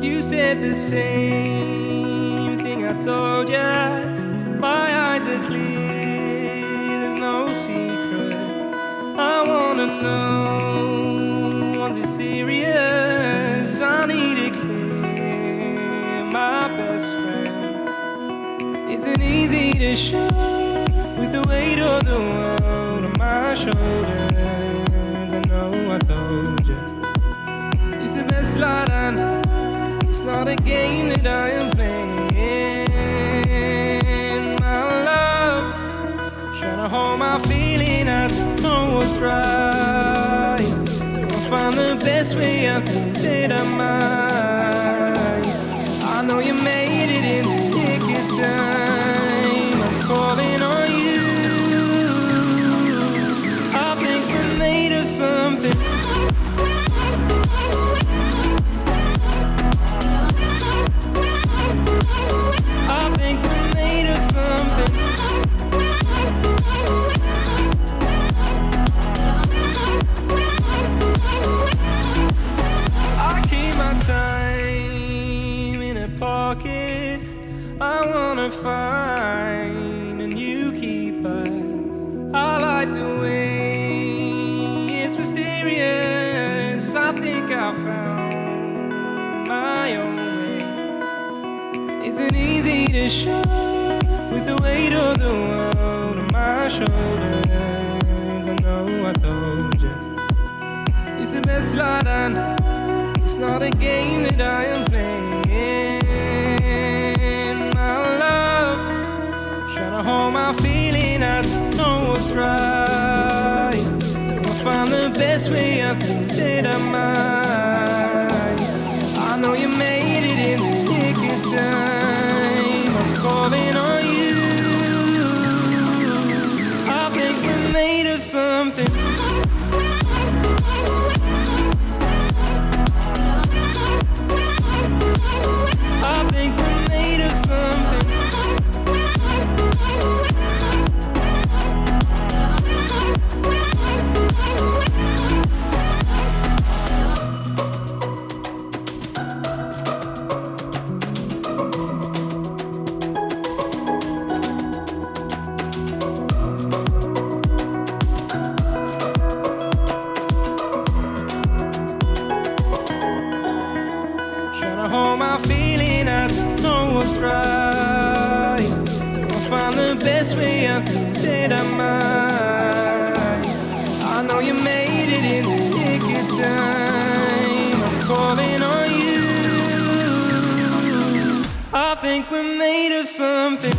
You said the same thing I told ya. My eyes are clear, there's no secret. I wanna know, was it serious? I need it clear, my best friend. Isn't easy to show with the weight of the world on my shoulders. I know I told you it's the best light I know. It's not a game that I am playing. My love, trying to hold my feeling. I don't know what's right. I'll find the best way. I think that I might. I know you made it in the nick of time. I'm calling on you. I think we're made of something. I wanna find a new keeper. I like the way it's mysterious. I think I found my own way. Isn't easy to show with the weight of the world on my shoulders. I know I told you it's the best light I know. It's not a game that I am playing. Hold my feeling, I don't know what's right. I'll find the best way, I think that I might. I know you made it in the nick of time. I'm calling on you. I think we're made of something. I think we're made of something. Hold my feeling, I don't know what's right. I'll find the best way, I think that I might. I know you made it in the nick of time. I'm calling on you. I think we're made of something.